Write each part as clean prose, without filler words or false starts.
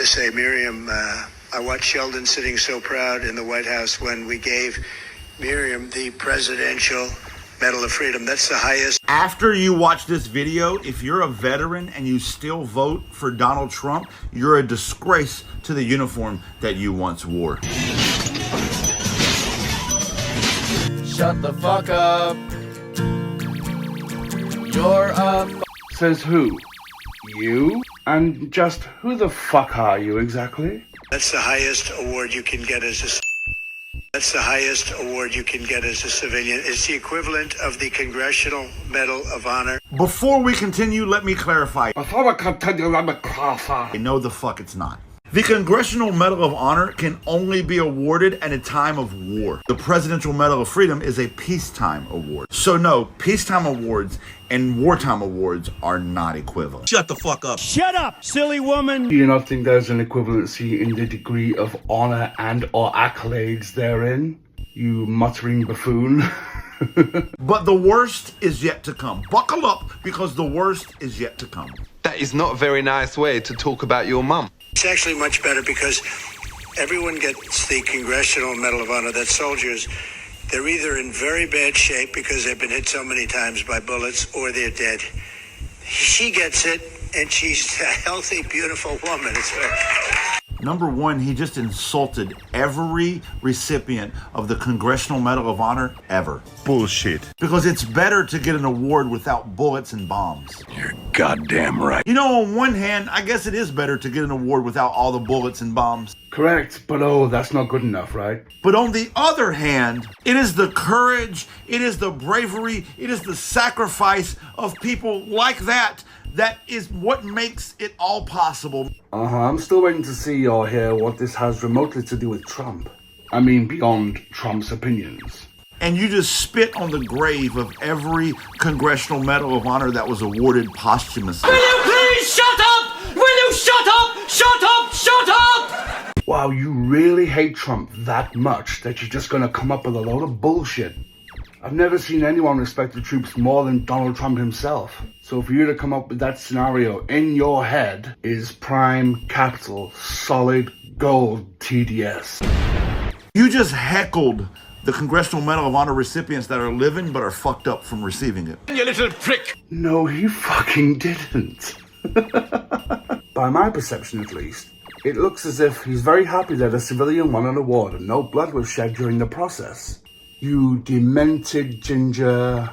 say, Miriam, I watched Sheldon sitting so proud in the White House when we gave Miriam the Presidential Medal of Freedom. That's the highest. After you watch this video, if you're a veteran and you still vote for Donald Trump, you're a disgrace to the uniform that you once wore. Shut the fuck up. You're a Says who? You? And just who the fuck are you exactly? That's the highest award you can get as a. That's the highest award you can get as a civilian. It's the equivalent of the Congressional Medal of Honor. Before we continue, let me clarify. Before I continue, let me clarify. No, the fuck it's not. The Congressional Medal of Honor can only be awarded at a time of war. The Presidential Medal of Freedom is a peacetime award. So no, peacetime awards and wartime awards are not equivalent. Shut the fuck up. Shut up, silly woman. Do you not think there's an equivalency in the degree of honor and or accolades therein? You muttering buffoon. But the worst is yet to come. Buckle up, because the worst is yet to come. That is not a very nice way to talk about your mum. It's actually much better because everyone gets the Congressional Medal of Honor. That's soldiers. They're either in very bad shape because they've been hit so many times by bullets, or they're dead. She gets it, and she's a healthy, beautiful woman. It's very... Number one, he just insulted every recipient of the Congressional Medal of Honor ever. Bullshit. Because it's better to get an award without bullets and bombs. You're goddamn right. You know, on one hand, I guess it is better to get an award without all the bullets and bombs. Correct, but oh, that's not good enough, right? But on the other hand, it is the courage, it is the bravery, it is the sacrifice of people like that that is what makes it all possible. I'm still waiting to see or hear what this has remotely to do with Trump. I mean, beyond Trump's opinions. And you just spit on the grave of every Congressional Medal of Honor that was awarded posthumously. Will you please shut up? Will you shut up? Shut up! Shut up! Wow, you really hate Trump that much that you're just gonna come up with a load of bullshit. I've never seen anyone respect the troops more than Donald Trump himself. So for you to come up with that scenario in your head is prime capital, solid gold TDS. You just heckled the Congressional Medal of Honor recipients that are living but are fucked up from receiving it. You little prick. No, he fucking didn't. By my perception at least, it looks as if he's very happy that a civilian won an award and no blood was shed during the process. You demented ginger.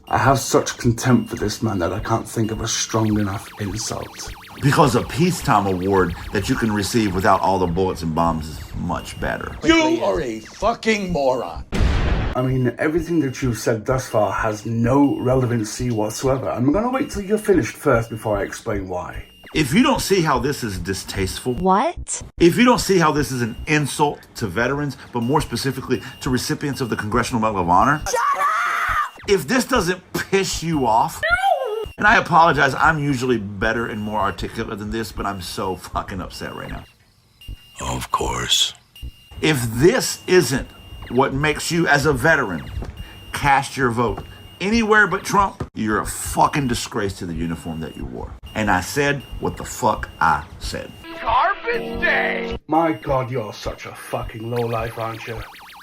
I have such contempt for this man that I can't think of a strong enough insult. Because a peacetime award that you can receive without all the bullets and bombs is much better. You are a fucking moron. I mean, everything that you've said thus far has no relevancy whatsoever. I'm gonna wait till you're finished first before I explain why. If you don't see how this is distasteful, What? if you don't see how this is an insult to veterans, but more specifically to recipients of the Congressional Medal of Honor, shut up! If this doesn't piss you off, and I apologize, I'm usually better and more articulate than this, but I'm so fucking upset right now. Of course. If this isn't what makes you, as a veteran, cast your vote anywhere but Trump, you're a fucking disgrace to the uniform that you wore. And I said what the fuck I said. Garbage day! My God, you're such a fucking lowlife, aren't you?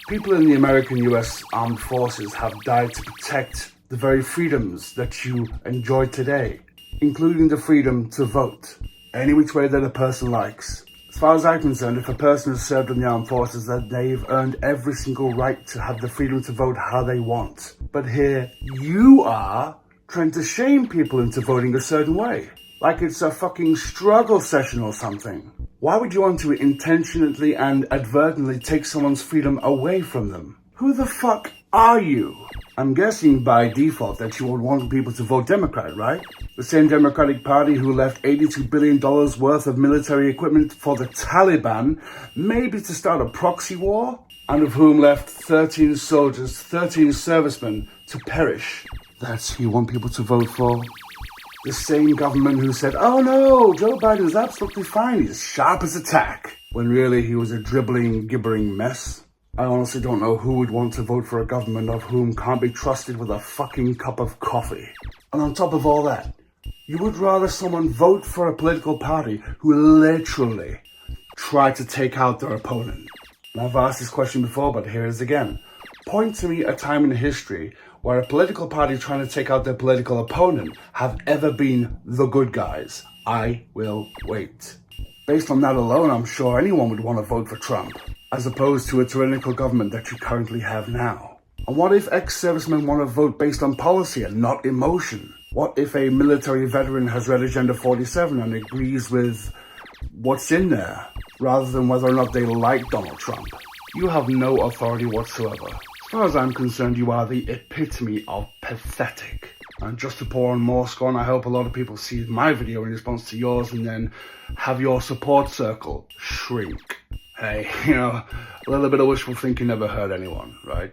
People in the American US Armed Forces have died to protect the very freedoms that you enjoy today, including the freedom to vote any which way that a person likes. As far as I'm concerned, if a person has served in the armed forces, then they've earned every single right to have the freedom to vote how they want. But here, you are trying to shame people into voting a certain way. Like it's a fucking struggle session or something. Why would you want to intentionally and advertently take someone's freedom away from them? Who the fuck are you? I'm guessing by default that you would want people to vote Democrat, right? The same Democratic Party who left $82 billion worth of military equipment for the Taliban, maybe to start a proxy war, and of whom left 13 soldiers, 13 servicemen to perish. That's who you want people to vote for? The same government who said, oh no, Joe Biden's absolutely fine, he's sharp as a tack, when really he was a dribbling, gibbering mess. I honestly don't know who would want to vote for a government of whom can't be trusted with a fucking cup of coffee. And on top of all that, You would rather someone vote for a political party who literally tried to take out their opponent. And I've asked this question before, but here it is again. Point to me a time in history where a political party trying to take out their political opponent have ever been the good guys. I will wait. Based on that alone, I'm sure anyone would want to vote for Trump, as opposed to a tyrannical government that you currently have now. And what if ex-servicemen want to vote based on policy and not emotion? What if a military veteran has read Agenda 47 and agrees with what's in there, rather than whether or not they like Donald Trump? You have no authority whatsoever. As far as I'm concerned, you are the epitome of pathetic. And just to pour on more scorn, I hope a lot of people see my video in response to yours and then have your support circle shrink. Hey, a little bit of wishful thinking never hurt anyone, right?